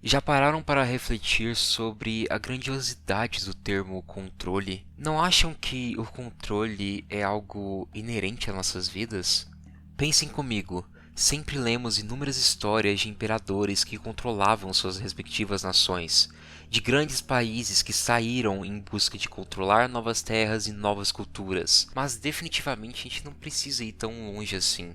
Já pararam para refletir sobre a grandiosidade do termo controle? Não acham que o controle é algo inerente às nossas vidas? Pensem comigo, sempre lemos inúmeras histórias de imperadores que controlavam suas respectivas nações, de grandes países que saíram em busca de controlar novas terras e novas culturas, mas definitivamente a gente não precisa ir tão longe assim.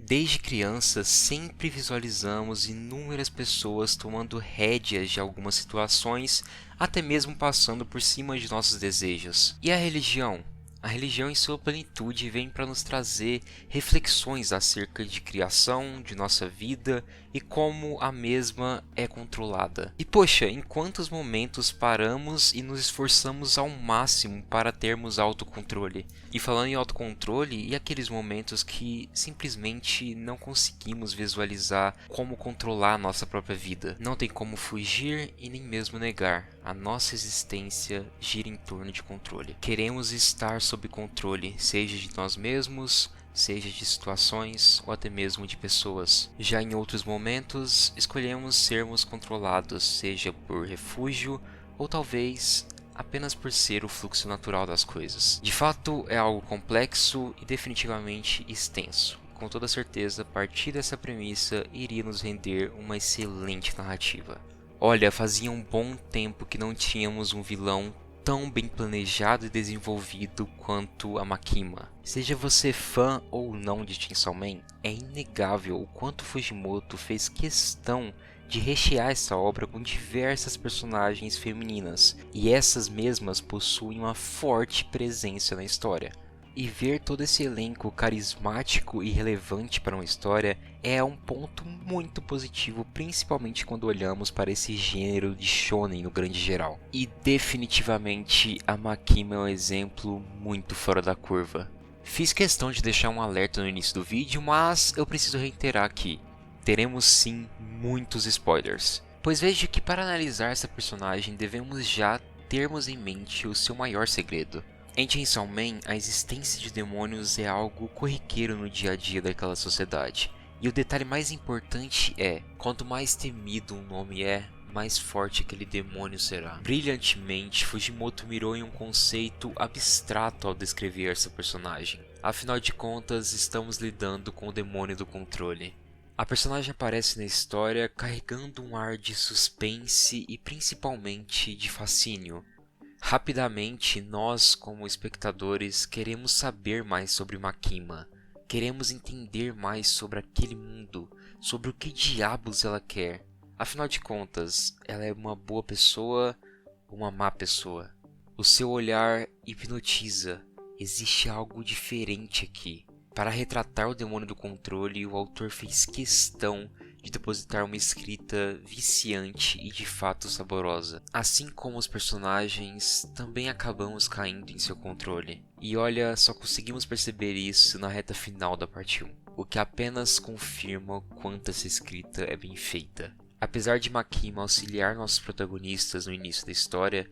Desde criança, sempre visualizamos inúmeras pessoas tomando rédeas de algumas situações, até mesmo passando por cima de nossos desejos. E a religião? A religião, em sua plenitude, vem para nos trazer reflexões acerca de criação, de nossa vida e como a mesma é controlada. E poxa, em quantos momentos paramos e nos esforçamos ao máximo para termos autocontrole? E falando em autocontrole, e aqueles momentos que simplesmente não conseguimos visualizar como controlar a nossa própria vida? Não tem como fugir e nem mesmo negar. A nossa existência gira em torno de controle. Queremos estar sob controle, seja de nós mesmos, seja de situações ou até mesmo de pessoas. Já em outros momentos, escolhemos sermos controlados, seja por refúgio ou talvez apenas por ser o fluxo natural das coisas. De fato, é algo complexo e definitivamente extenso. Com toda certeza, partir dessa premissa iria nos render uma excelente narrativa. Olha, fazia um bom tempo que não tínhamos um vilão tão bem planejado e desenvolvido quanto a Makima. Seja você fã ou não de Chainsaw Man, é inegável o quanto Fujimoto fez questão de rechear essa obra com diversas personagens femininas, e essas mesmas possuem uma forte presença na história. E ver todo esse elenco carismático e relevante para uma história é um ponto muito positivo, principalmente quando olhamos para esse gênero de shonen no grande geral. E definitivamente a Makima é um exemplo muito fora da curva. Fiz questão de deixar um alerta no início do vídeo, mas eu preciso reiterar aqui. Teremos sim muitos spoilers, pois vejo que para analisar essa personagem devemos já termos em mente o seu maior segredo. Em Chainsaw Man, a existência de demônios é algo corriqueiro no dia a dia daquela sociedade. E o detalhe mais importante é, quanto mais temido um nome é, mais forte aquele demônio será. Brilhantemente, Fujimoto mirou em um conceito abstrato ao descrever essa personagem. Afinal de contas, estamos lidando com o demônio do controle. A personagem aparece na história carregando um ar de suspense e principalmente de fascínio. Rapidamente, nós, como espectadores, queremos saber mais sobre Makima. Queremos entender mais sobre aquele mundo, sobre o que diabos ela quer. Afinal de contas, ela é uma boa pessoa ou uma má pessoa? O seu olhar hipnotiza. Existe algo diferente aqui. Para retratar o demônio do controle, o autor fez questão de depositar uma escrita viciante e de fato saborosa. Assim como os personagens, também acabamos caindo em seu controle. E olha, só conseguimos perceber isso na reta final da parte 1, o que apenas confirma o quanto essa escrita é bem feita. Apesar de Makima auxiliar nossos protagonistas no início da história,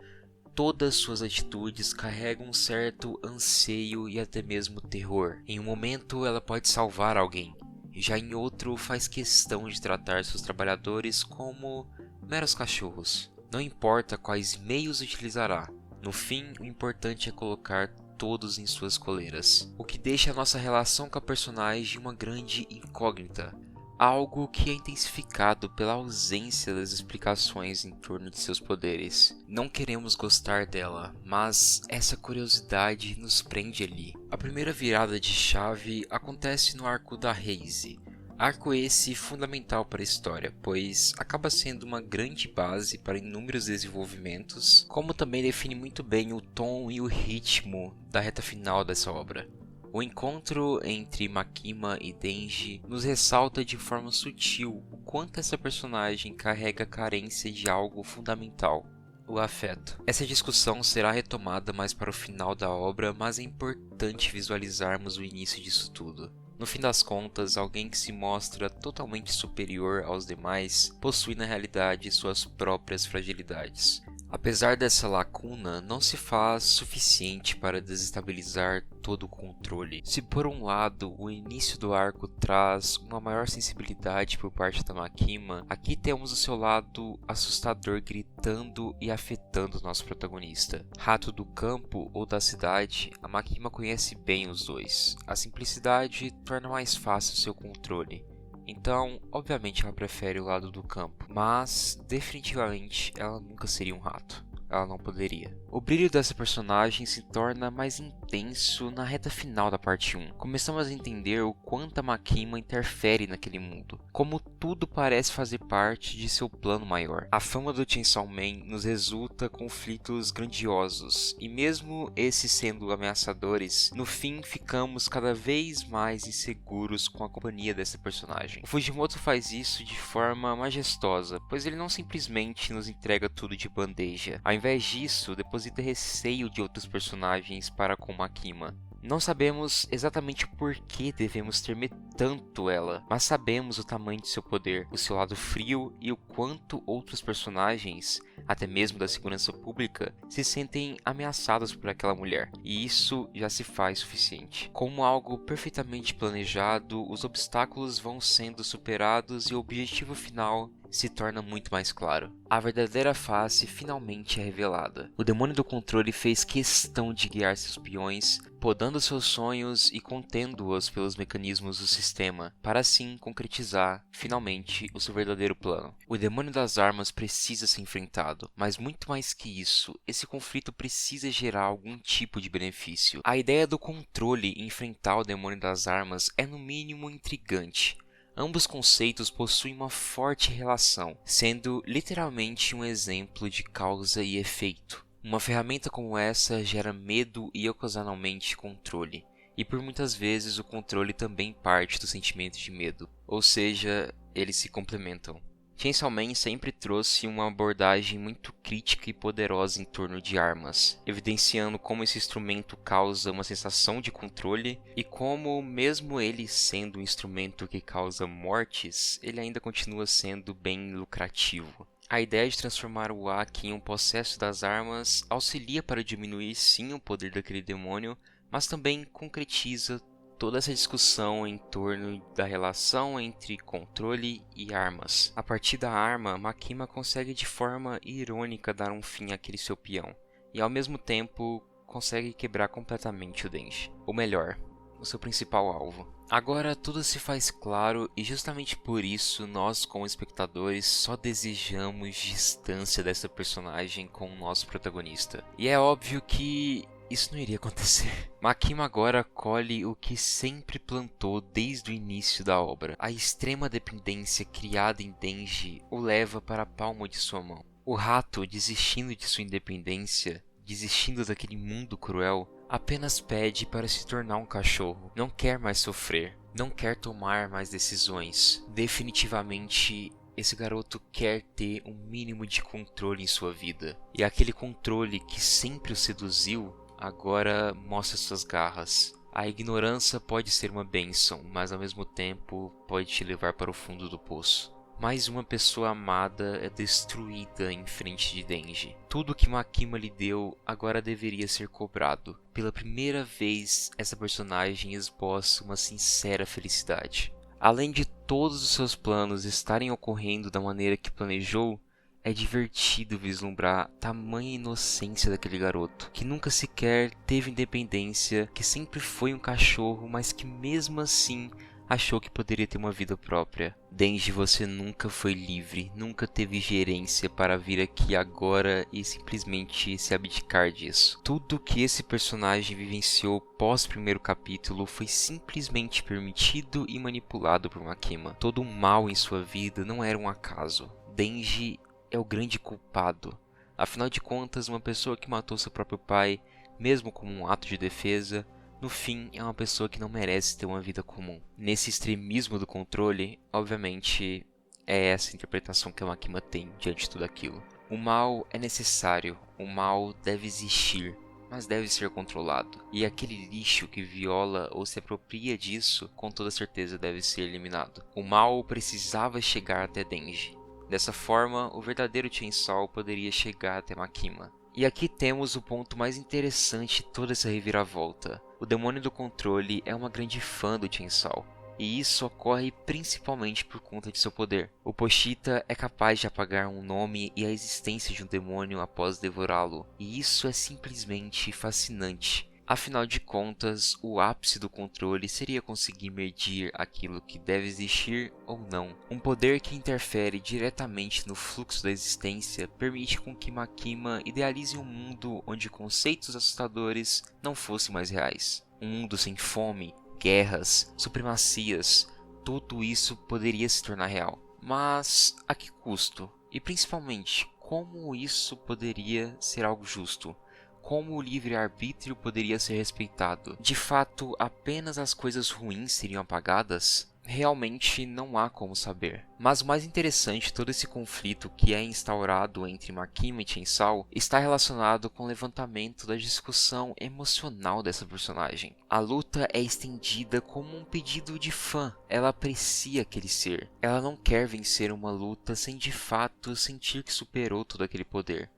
todas suas atitudes carregam um certo anseio e até mesmo terror. Em um momento ela pode salvar alguém, já em outro faz questão de tratar seus trabalhadores como meros cachorros. Não importa quais meios utilizará, no fim o importante é colocar todos em suas coleiras, o que deixa a nossa relação com a personagem uma grande incógnita. Algo que é intensificado pela ausência das explicações em torno de seus poderes. Não queremos gostar dela, mas essa curiosidade nos prende ali. A primeira virada de chave acontece no arco da Reise. Arco esse fundamental para a história, pois acaba sendo uma grande base para inúmeros desenvolvimentos, como também define muito bem o tom e o ritmo da reta final dessa obra. O encontro entre Makima e Denji nos ressalta de forma sutil o quanto essa personagem carrega a carência de algo fundamental, o afeto. Essa discussão será retomada mais para o final da obra, mas é importante visualizarmos o início disso tudo. No fim das contas, alguém que se mostra totalmente superior aos demais possui na realidade suas próprias fragilidades. Apesar dessa lacuna, não se faz suficiente para desestabilizar todo o controle. Se por um lado o início do arco traz uma maior sensibilidade por parte da Makima, aqui temos o seu lado assustador gritando e afetando nosso protagonista. Rato do campo ou da cidade, a Makima conhece bem os dois. A simplicidade torna mais fácil seu controle. Então, obviamente ela prefere o lado do campo, mas definitivamente ela nunca seria um rato. Ela não poderia. O brilho dessa personagem se torna mais intenso na reta final da parte 1. Começamos a entender o quanto a Makima interfere naquele mundo, como tudo parece fazer parte de seu plano maior. A fama do Chainsaw Man nos resulta conflitos grandiosos, e mesmo esses sendo ameaçadores, no fim ficamos cada vez mais inseguros com a companhia dessa personagem. O Fujimoto faz isso de forma majestosa, pois ele não simplesmente nos entrega tudo de bandeja. Ao invés disso, deposita receio de outros personagens para com Makima. Não sabemos exatamente por que devemos temer tanto ela, mas sabemos o tamanho de seu poder, o seu lado frio e o quanto outros personagens, até mesmo da segurança pública, se sentem ameaçados por aquela mulher, e isso já se faz suficiente. Como algo perfeitamente planejado, os obstáculos vão sendo superados e o objetivo final se torna muito mais claro. A verdadeira face finalmente é revelada. O demônio do controle fez questão de guiar seus peões, podando seus sonhos e contendo-os pelos mecanismos do sistema, para assim concretizar, finalmente, o seu verdadeiro plano. O demônio das armas precisa ser enfrentado, mas muito mais que isso, esse conflito precisa gerar algum tipo de benefício. A ideia do controle em enfrentar o demônio das armas é no mínimo intrigante. Ambos conceitos possuem uma forte relação, sendo literalmente um exemplo de causa e efeito. Uma ferramenta como essa gera medo e ocasionalmente controle, e por muitas vezes o controle também parte do sentimento de medo, ou seja, eles se complementam. Chainsaw Man sempre trouxe uma abordagem muito crítica e poderosa em torno de armas, evidenciando como esse instrumento causa uma sensação de controle e como, mesmo ele sendo um instrumento que causa mortes, ele ainda continua sendo bem lucrativo. A ideia de transformar o Aki em um possesso das armas auxilia para diminuir sim o poder daquele demônio, mas também concretiza toda essa discussão em torno da relação entre controle e armas. A partir da arma, Makima consegue de forma irônica dar um fim àquele seu peão, e ao mesmo tempo consegue quebrar completamente o Denji. Ou melhor, o seu principal alvo. Agora tudo se faz claro e justamente por isso nós como espectadores só desejamos distância dessa personagem com o nosso protagonista. E é óbvio que isso não iria acontecer. Makima agora colhe o que sempre plantou desde o início da obra. A extrema dependência criada em Denji o leva para a palma de sua mão. O rato, desistindo de sua independência, desistindo daquele mundo cruel, apenas pede para se tornar um cachorro. Não quer mais sofrer, não quer tomar mais decisões. Definitivamente, esse garoto quer ter um mínimo de controle em sua vida. E aquele controle que sempre o seduziu, agora mostra suas garras. A ignorância pode ser uma bênção, mas ao mesmo tempo pode te levar para o fundo do poço. Mais uma pessoa amada é destruída em frente de Denji. Tudo que Makima lhe deu agora deveria ser cobrado. Pela primeira vez, essa personagem esboça uma sincera felicidade. Além de todos os seus planos estarem ocorrendo da maneira que planejou, é divertido vislumbrar tamanha inocência daquele garoto, que nunca sequer teve independência, que sempre foi um cachorro, mas que mesmo assim achou que poderia ter uma vida própria. Denji, você nunca foi livre, nunca teve gerência para vir aqui agora e simplesmente se abdicar disso. Tudo que esse personagem vivenciou pós primeiro capítulo foi simplesmente permitido e manipulado por Makima. Todo o mal em sua vida não era um acaso. Denji é o grande culpado. Afinal de contas, uma pessoa que matou seu próprio pai, mesmo como um ato de defesa, no fim é uma pessoa que não merece ter uma vida comum. Nesse extremismo do controle, obviamente, é essa interpretação que a Makima tem diante de tudo aquilo. O mal é necessário, o mal deve existir, mas deve ser controlado. E aquele lixo que viola ou se apropria disso, com toda certeza deve ser eliminado. O mal precisava chegar até Denji. Dessa forma, o verdadeiro Chainsaw poderia chegar até Makima. E aqui temos o ponto mais interessante de toda essa reviravolta. O demônio do controle é uma grande fã do Chainsaw, e isso ocorre principalmente por conta de seu poder. O Pochita é capaz de apagar um nome e a existência de um demônio após devorá-lo, e isso é simplesmente fascinante. Afinal de contas, o ápice do controle seria conseguir medir aquilo que deve existir ou não. Um poder que interfere diretamente no fluxo da existência permite com que Makima idealize um mundo onde conceitos assustadores não fossem mais reais. Um mundo sem fome, guerras, supremacias, tudo isso poderia se tornar real. Mas a que custo? E principalmente, como isso poderia ser algo justo? Como o livre-arbítrio poderia ser respeitado? De fato, apenas as coisas ruins seriam apagadas? Realmente não há como saber. Mas o mais interessante de todo esse conflito que é instaurado entre Makima e Chainsaw está relacionado com o levantamento da discussão emocional dessa personagem. A luta é estendida como um pedido de fã. Ela aprecia aquele ser. Ela não quer vencer uma luta sem de fato sentir que superou todo aquele poder.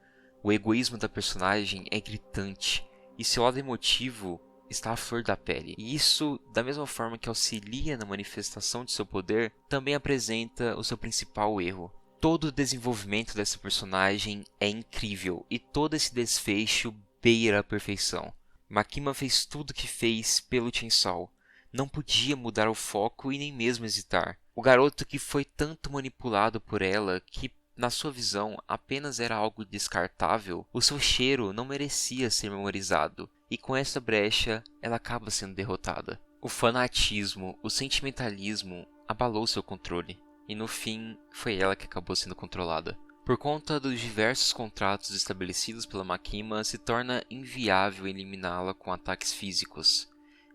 O egoísmo da personagem é gritante e seu lado emotivo está à flor da pele. E isso, da mesma forma que auxilia na manifestação de seu poder, também apresenta o seu principal erro. Todo o desenvolvimento dessa personagem é incrível e todo esse desfecho beira a perfeição. Makima fez tudo o que fez pelo Chainsaw. Não podia mudar o foco e nem mesmo hesitar. O garoto que foi tanto manipulado por ela que na sua visão, apenas era algo descartável, o seu cheiro não merecia ser memorizado, e com essa brecha, ela acaba sendo derrotada. O fanatismo, o sentimentalismo abalou seu controle, e no fim, foi ela que acabou sendo controlada. Por conta dos diversos contratos estabelecidos pela Makima, se torna inviável eliminá-la com ataques físicos.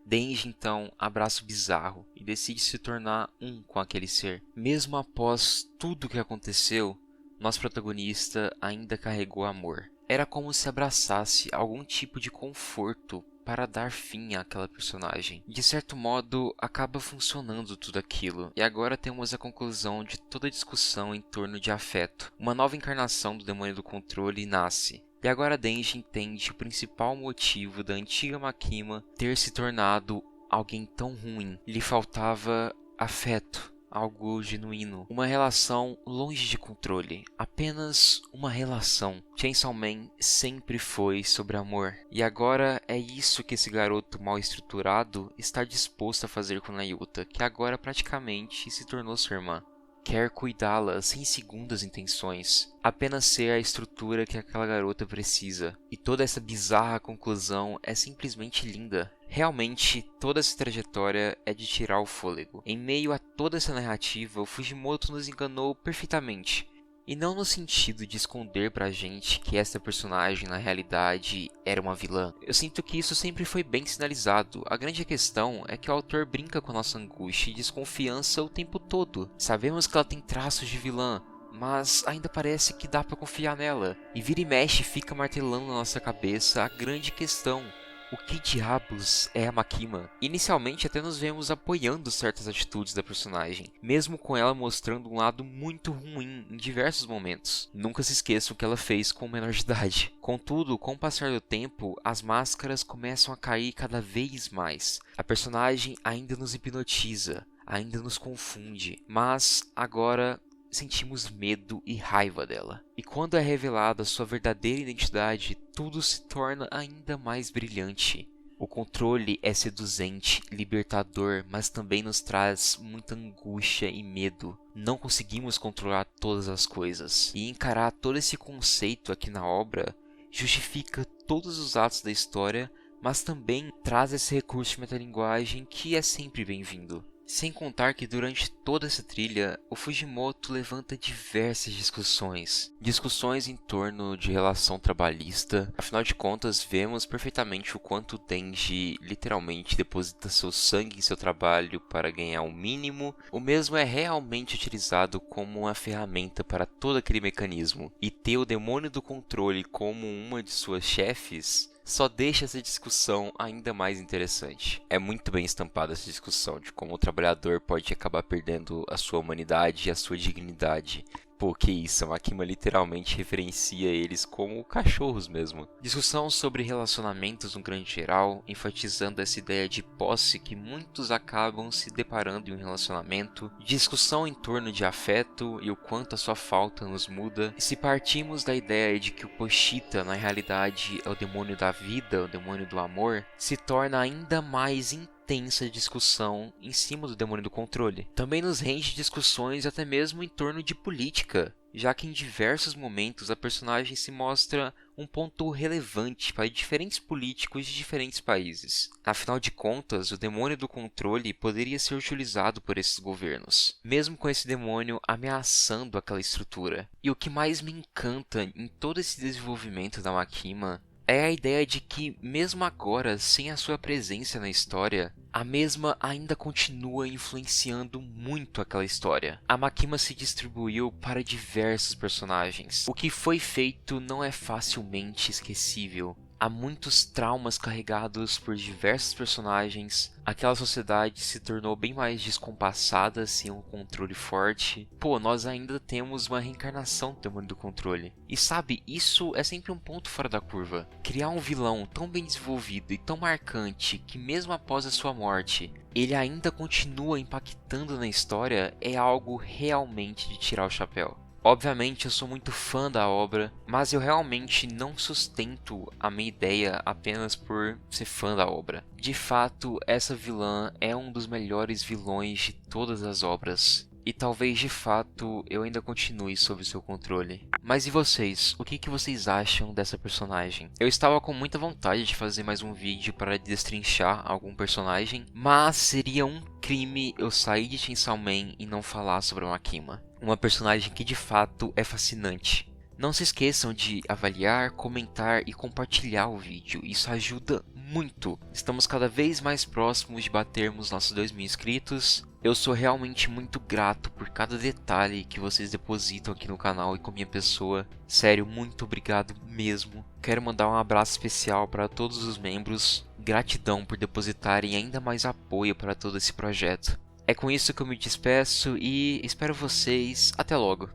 Denji então abraça o bizarro e decide se tornar um com aquele ser. Mesmo após tudo o que aconteceu, nosso protagonista ainda carregou amor. Era como se abraçasse algum tipo de conforto para dar fim àquela personagem. De certo modo, acaba funcionando tudo aquilo. E agora temos a conclusão de toda a discussão em torno de afeto. Uma nova encarnação do demônio do controle nasce. E agora Denji entende o principal motivo da antiga Makima ter se tornado alguém tão ruim. Lhe faltava afeto. Algo genuíno, uma relação longe de controle, apenas uma relação. Chainsaw Man sempre foi sobre amor, e agora é isso que esse garoto mal estruturado está disposto a fazer com Nayuta, que agora praticamente se tornou sua irmã. Quer cuidá-la sem segundas intenções, apenas ser a estrutura que aquela garota precisa. E toda essa bizarra conclusão é simplesmente linda. Realmente, toda essa trajetória é de tirar o fôlego. Em meio a toda essa narrativa, o Fujimoto nos enganou perfeitamente. E não no sentido de esconder pra gente que essa personagem na realidade era uma vilã. Eu sinto que isso sempre foi bem sinalizado. A grande questão é que o autor brinca com a nossa angústia e desconfiança o tempo todo. Sabemos que ela tem traços de vilã, mas ainda parece que dá pra confiar nela. E vira e mexe fica martelando na nossa cabeça a grande questão. O que diabos é a Makima? Inicialmente até nos vemos apoiando certas atitudes da personagem, mesmo com ela mostrando um lado muito ruim em diversos momentos. Nunca se esqueçam o que ela fez com o menor de idade. Contudo, com o passar do tempo, as máscaras começam a cair cada vez mais. A personagem ainda nos hipnotiza, ainda nos confunde, mas agora sentimos medo e raiva dela. E quando é revelada sua verdadeira identidade, tudo se torna ainda mais brilhante. O controle é seduzente, libertador, mas também nos traz muita angústia e medo. Não conseguimos controlar todas as coisas. E encarar todo esse conceito aqui na obra justifica todos os atos da história, mas também traz esse recurso de metalinguagem que é sempre bem-vindo. Sem contar que durante toda essa trilha, o Fujimoto levanta diversas discussões em torno de relação trabalhista. Afinal de contas, vemos perfeitamente o quanto Denji literalmente deposita seu sangue em seu trabalho para ganhar o mínimo. O mesmo é realmente utilizado como uma ferramenta para todo aquele mecanismo. E ter o demônio do controle como uma de suas chefes só deixa essa discussão ainda mais interessante. É muito bem estampada essa discussão de como o trabalhador pode acabar perdendo a sua humanidade e a sua dignidade Pô, que isso, a Makima literalmente referencia eles como cachorros mesmo. Discussão sobre relacionamentos no grande geral, enfatizando essa ideia de posse que muitos acabam se deparando em um relacionamento. Discussão em torno de afeto e o quanto a sua falta nos muda. E se partimos da ideia de que o Pochita na realidade é o demônio da vida, o demônio do amor, se torna ainda mais intensa discussão em cima do demônio do controle. Também nos rende discussões até mesmo em torno de política, já que em diversos momentos a personagem se mostra um ponto relevante para diferentes políticos de diferentes países. Afinal de contas, o demônio do controle poderia ser utilizado por esses governos, mesmo com esse demônio ameaçando aquela estrutura. E o que mais me encanta em todo esse desenvolvimento da Makima é a ideia de que, mesmo agora, sem a sua presença na história, a mesma ainda continua influenciando muito aquela história. A Makima se distribuiu para diversos personagens. O que foi feito não é facilmente esquecível. Há muitos traumas carregados por diversos personagens. Aquela sociedade se tornou bem mais descompassada sem um controle forte. Pô, nós ainda temos uma reencarnação do demônio do controle. E sabe, isso é sempre um ponto fora da curva. Criar um vilão tão bem desenvolvido e tão marcante que mesmo após a sua morte, ele ainda continua impactando na história é algo realmente de tirar o chapéu. Obviamente eu sou muito fã da obra, mas eu realmente não sustento a minha ideia apenas por ser fã da obra. De fato, essa vilã é um dos melhores vilões de todas as obras. E talvez de fato eu ainda continue sob seu controle. Mas e vocês? O que vocês acham dessa personagem? Eu estava com muita vontade de fazer mais um vídeo para destrinchar algum personagem, mas seria um crime eu sair de Chainsaw Man e não falar sobre a Makima. Uma personagem que de fato é fascinante. Não se esqueçam de avaliar, comentar e compartilhar o vídeo, isso ajuda muito. Estamos cada vez mais próximos de batermos nossos 2.000 inscritos. Eu sou realmente muito grato por cada detalhe que vocês depositam aqui no canal e com minha pessoa. Sério, muito obrigado mesmo. Quero mandar um abraço especial para todos os membros. Gratidão por depositarem ainda mais apoio para todo esse projeto. É com isso que eu me despeço e espero vocês até logo.